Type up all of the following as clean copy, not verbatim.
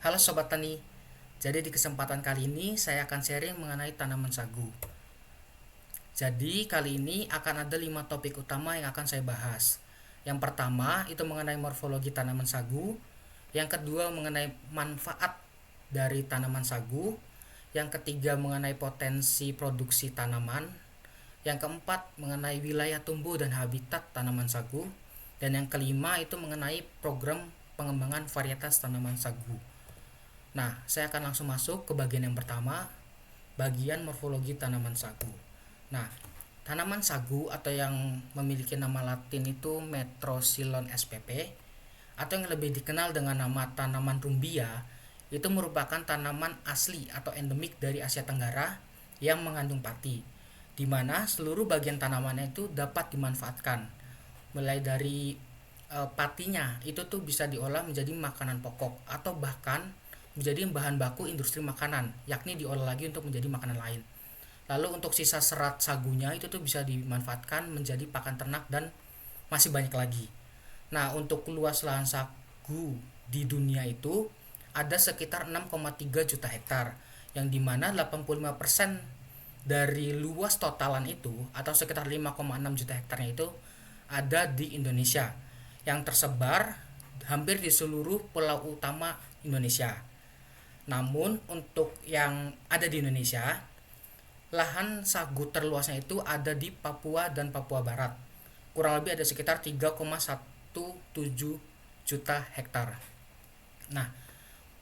Halo Sobat Tani, jadi di kesempatan kali ini saya akan sharing mengenai tanaman sagu. Jadi kali ini akan ada 5 topik utama yang akan saya bahas. Yang pertama itu mengenai morfologi tanaman sagu. Yang kedua mengenai manfaat dari tanaman sagu. Yang ketiga mengenai potensi produksi tanaman. Yang keempat mengenai wilayah tumbuh dan habitat tanaman sagu. Dan yang kelima itu mengenai program pengembangan varietas tanaman sagu. Nah, saya akan langsung masuk ke bagian yang pertama, bagian morfologi tanaman sagu. Nah, tanaman sagu atau yang memiliki nama latin itu Metrosylon spp atau yang lebih dikenal dengan nama tanaman rumbia, itu merupakan tanaman asli atau endemik dari Asia Tenggara yang mengandung pati, di mana seluruh bagian tanamannya itu dapat dimanfaatkan. Mulai dari patinya itu tuh bisa diolah menjadi makanan pokok atau bahkan menjadi bahan baku industri makanan, yakni diolah lagi untuk menjadi makanan lain. Lalu untuk sisa serat sagunya itu tuh bisa dimanfaatkan menjadi pakan ternak dan masih banyak lagi. Nah, untuk luas lahan sagu di dunia itu ada sekitar 6,3 juta hektar, yang dimana 85% dari luas totalan itu atau sekitar 5,6 juta hektarnya itu ada di Indonesia, yang tersebar hampir di seluruh pulau utama Indonesia. Namun untuk yang ada di Indonesia, lahan sagu terluasnya itu ada di Papua dan Papua Barat. Kurang lebih ada sekitar 3,17 juta hektar. Nah,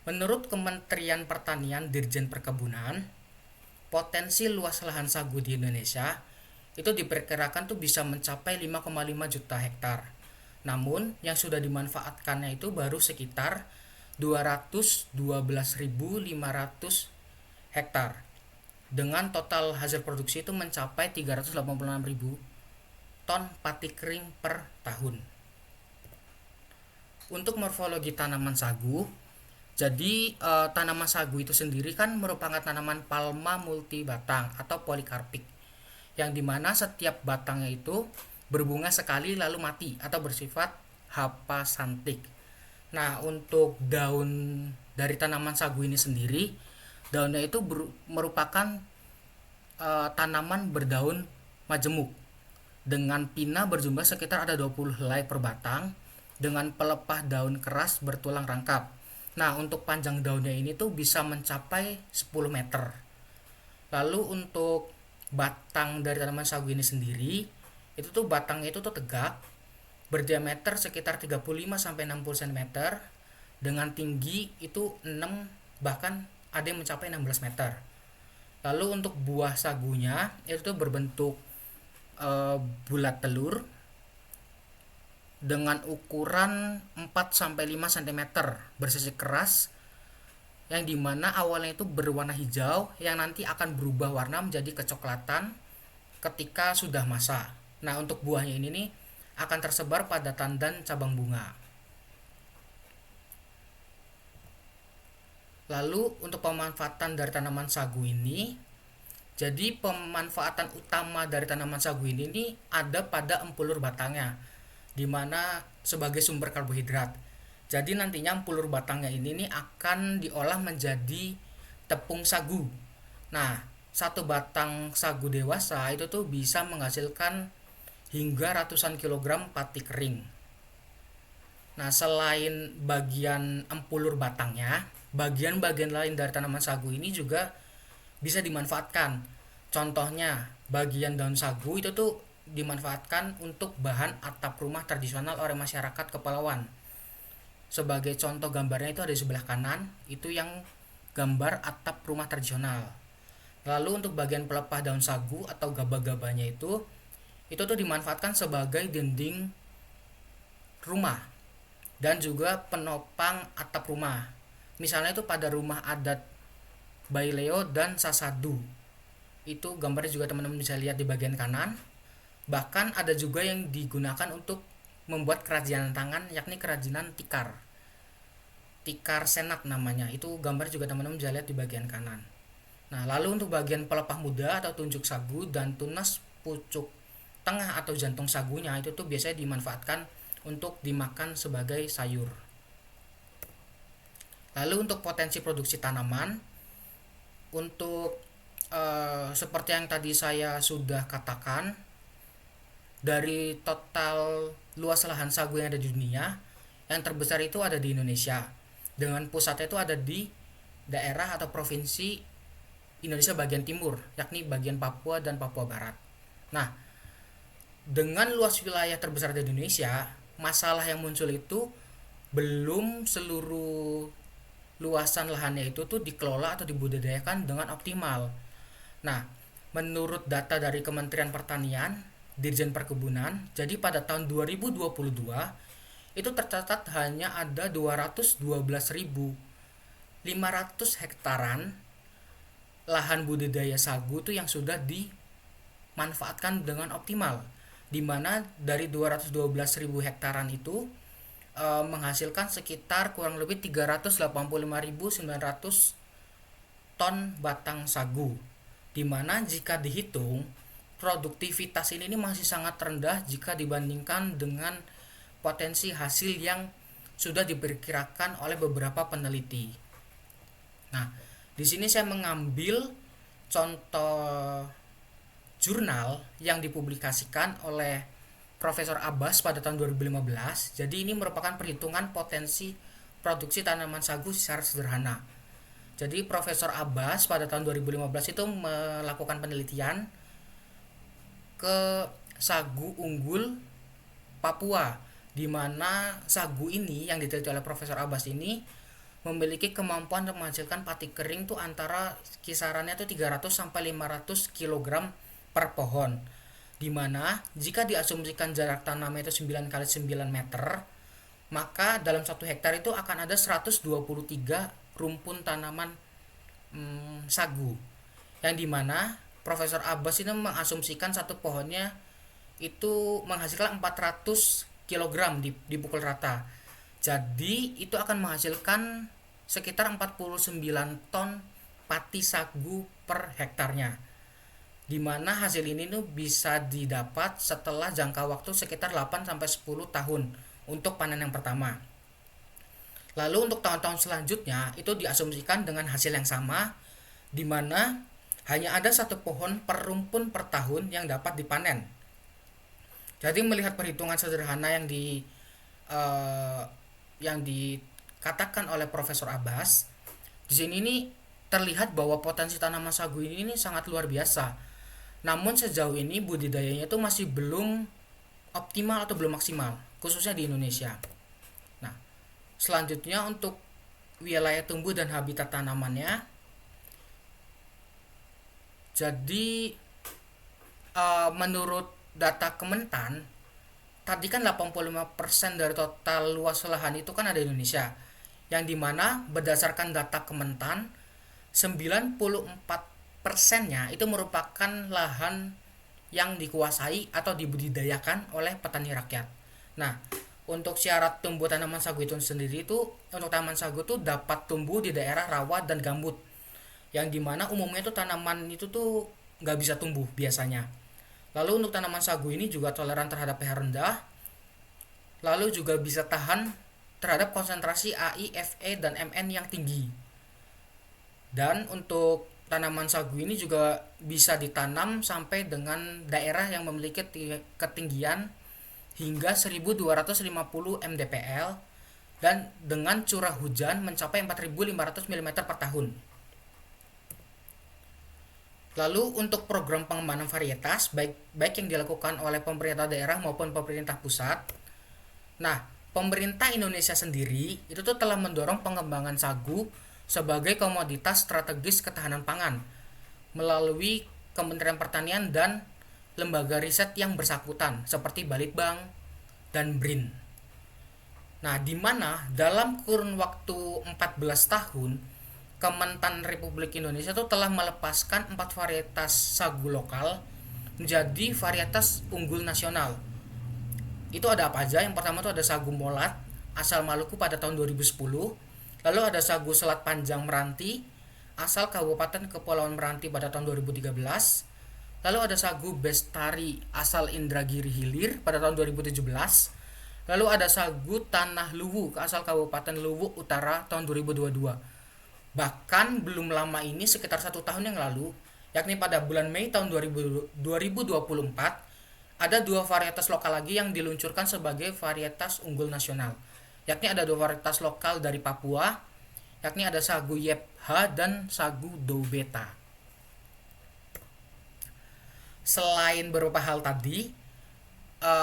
menurut Kementerian Pertanian Dirjen Perkebunan, potensi luas lahan sagu di Indonesia itu diperkirakan tuh bisa mencapai 5,5 juta hektar. Namun yang sudah dimanfaatkannya itu baru sekitar 212.500 hektar, dengan total hasil produksi itu mencapai 386.000 ton pati kering per tahun. Untuk morfologi tanaman sagu, jadi tanaman sagu itu sendiri kan merupakan tanaman palma multibatang atau polikarpik, yang dimana setiap batangnya itu berbunga sekali lalu mati atau bersifat hapasantik. Nah, untuk daun dari tanaman sagu ini sendiri, daunnya itu merupakan tanaman berdaun majemuk dengan pina berjumlah sekitar ada 20 helai per batang dengan pelepah daun keras bertulang rangkap. Nah, untuk panjang daunnya ini tuh bisa mencapai 10 meter. Lalu untuk batang dari tanaman sagu ini sendiri, itu tuh batangnya itu tuh tegak, berdiameter sekitar 35 sampai 60 cm dengan tinggi itu 6, bahkan ada yang mencapai 16 meter. Lalu untuk buah sagunya itu tuh berbentuk bulat telur dengan ukuran 4 sampai 5 cm, bersisi keras, yang dimana awalnya itu berwarna hijau yang nanti akan berubah warna menjadi kecoklatan ketika sudah masak. Nah, untuk buahnya ini nih akan tersebar pada tandan cabang bunga. Lalu untuk pemanfaatan dari tanaman sagu ini, jadi pemanfaatan utama dari tanaman sagu ini nih ada pada empulur batangnya, dimana sebagai sumber karbohidrat. Jadi nantinya empulur batangnya ini nih akan diolah menjadi tepung sagu. Nah, satu batang sagu dewasa itu tuh bisa menghasilkan hingga ratusan kilogram pati kering. Nah, selain bagian empulur batangnya, bagian-bagian lain dari tanaman sagu ini juga bisa dimanfaatkan. Contohnya, bagian daun sagu itu tuh dimanfaatkan untuk bahan atap rumah tradisional oleh masyarakat Kepulauan. Sebagai contoh gambarnya itu ada di sebelah kanan, itu yang gambar atap rumah tradisional. Lalu untuk bagian pelepah daun sagu atau gabah-gabahnya itu tuh dimanfaatkan sebagai dinding rumah dan juga penopang atap rumah. Misalnya itu pada rumah adat Baileo dan Sasadu. Itu gambarnya juga teman-teman bisa lihat di bagian kanan. Bahkan ada juga yang digunakan untuk membuat kerajinan tangan, yakni kerajinan tikar. Tikar senat namanya. Itu gambar juga teman-teman bisa lihat di bagian kanan. Nah, lalu untuk bagian pelepah muda atau tunjuk sagu dan tunas pucuk tengah atau jantung sagunya itu tuh biasanya dimanfaatkan untuk dimakan sebagai sayur. Lalu untuk potensi produksi tanaman, untuk seperti yang tadi saya sudah katakan, dari total luas lahan sagu yang ada di dunia, yang terbesar itu ada di Indonesia. Dengan pusatnya itu ada di daerah atau provinsi Indonesia bagian timur, yakni bagian Papua dan Papua Barat. Nah, dengan luas wilayah terbesar di Indonesia, masalah yang muncul itu belum seluruh luasan lahannya itu tuh dikelola atau dibudidayakan dengan optimal. Nah, menurut data dari Kementerian Pertanian, Dirjen Perkebunan, jadi pada tahun 2022 itu tercatat hanya ada 212.500 hektaran lahan budidaya sagu tuh yang sudah dimanfaatkan dengan optimal, di mana dari 212.000 hektaran itu menghasilkan sekitar kurang lebih 385.900 ton batang sagu, di mana jika dihitung produktivitas ini masih sangat rendah jika dibandingkan dengan potensi hasil yang sudah diperkirakan oleh beberapa peneliti. Nah, di sini saya mengambil contoh jurnal yang dipublikasikan oleh Profesor Abbas pada tahun 2015. Jadi ini merupakan perhitungan potensi produksi tanaman sagu secara sederhana. Jadi Profesor Abbas pada tahun 2015 itu melakukan penelitian ke sagu unggul Papua, di mana sagu ini yang diteliti oleh Profesor Abbas ini memiliki kemampuan untuk menghasilkan pati kering tuh antara kisarannya tuh 300 sampai 500 kg per pohon. Di mana jika diasumsikan jarak tanamnya itu 9 kali 9 meter, maka dalam 1 hektar itu akan ada 123 rumpun tanaman sagu. Yang dimana Profesor Abbas ini mengasumsikan satu pohonnya itu menghasilkan 400 kg dipukul rata. Jadi itu akan menghasilkan sekitar 49 ton pati sagu per hektarnya, dimana hasil ini tuh bisa didapat setelah jangka waktu sekitar 8 sampai 10 tahun untuk panen yang pertama. Lalu untuk tahun-tahun selanjutnya itu diasumsikan dengan hasil yang sama, dimana hanya ada satu pohon per rumpun per tahun yang dapat dipanen. Jadi melihat perhitungan sederhana yang dikatakan oleh Profesor Abbas, di sini nih terlihat bahwa potensi tanaman sagu ini sangat luar biasa. Namun sejauh ini budidayanya itu masih belum optimal atau belum maksimal, khususnya di Indonesia. Nah, selanjutnya untuk wilayah tumbuh dan habitat tanamannya. Jadi menurut data Kementan, tadi kan 85% dari total luas lahan itu kan ada di Indonesia. Yang dimana berdasarkan data Kementan, 94%-nya itu merupakan lahan yang dikuasai atau dibudidayakan oleh petani rakyat. Nah, untuk syarat tumbuh tanaman sagu itu sendiri itu, untuk tanaman sagu itu dapat tumbuh di daerah rawa dan gambut, yang dimana umumnya itu tanaman itu tuh nggak bisa tumbuh biasanya. Lalu untuk tanaman sagu ini juga toleran terhadap pH rendah, lalu juga bisa tahan terhadap konsentrasi AI, Fe, dan Mn yang tinggi. Dan untuk tanaman sagu ini juga bisa ditanam sampai dengan daerah yang memiliki ketinggian hingga 1250 mdpl dan dengan curah hujan mencapai 4500 mm per tahun. Lalu untuk program pengembangan varietas baik yang dilakukan oleh pemerintah daerah maupun pemerintah pusat. Nah, pemerintah Indonesia sendiri itu tuh telah mendorong pengembangan sagu sebagai komoditas strategis ketahanan pangan melalui Kementerian Pertanian dan lembaga riset yang bersangkutan seperti Balitbang dan BRIN. Nah, di mana dalam kurun waktu 14 tahun Kementan Republik Indonesia itu telah melepaskan 4 varietas sagu lokal menjadi varietas unggul nasional. Itu ada apa aja? Yang pertama itu ada sagu molat asal Maluku pada tahun 2010. Lalu ada sagu selat panjang Meranti asal Kabupaten Kepulauan Meranti pada tahun 2013. Lalu ada sagu bestari asal Indragiri Hilir pada tahun 2017. Lalu ada sagu Tanah Luwu asal Kabupaten Luwu Utara tahun 2022. Bahkan belum lama ini, sekitar 1 tahun yang lalu, yakni pada bulan Mei tahun 2024, ada 2 varietas lokal lagi yang diluncurkan sebagai varietas unggul nasional. Yakni ada 2 varietas lokal dari Papua, yakni ada sagu Yepha dan sagu Doubeta. Selain beberapa hal tadi,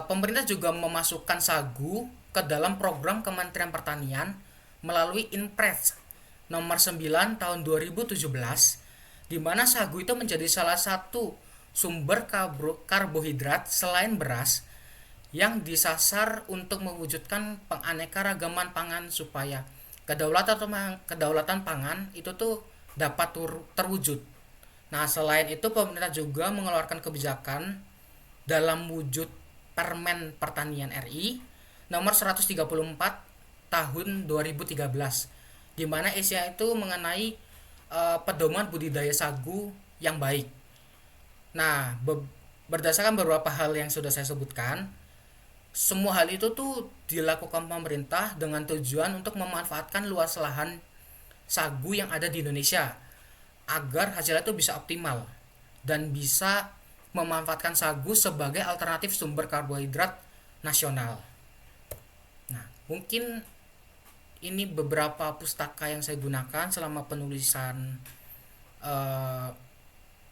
pemerintah juga memasukkan sagu ke dalam program Kementerian Pertanian melalui Inpres nomor 9 tahun 2017, di mana sagu itu menjadi salah satu sumber karbohidrat selain beras yang disasar untuk mewujudkan penganekaragaman pangan supaya kedaulatan pangan itu tuh dapat terwujud. Nah, selain itu pemerintah juga mengeluarkan kebijakan dalam wujud Permen Pertanian RI nomor 134 tahun 2013, di mana isinya itu mengenai pedoman budidaya sagu yang baik. Nah, berdasarkan beberapa hal yang sudah saya sebutkan, semua hal itu tuh dilakukan pemerintah dengan tujuan untuk memanfaatkan luas lahan sagu yang ada di Indonesia agar hasilnya itu bisa optimal dan bisa memanfaatkan sagu sebagai alternatif sumber karbohidrat nasional. Nah, mungkin ini beberapa pustaka yang saya gunakan selama penulisan uh,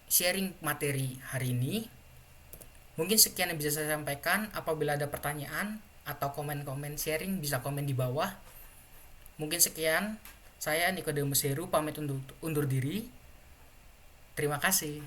sharing materi hari ini. Mungkin sekian yang bisa saya sampaikan. Apabila ada pertanyaan atau komen-komen sharing, bisa komen di bawah. Mungkin sekian. Saya Nikodemus Heru pamit undur diri. Terima kasih.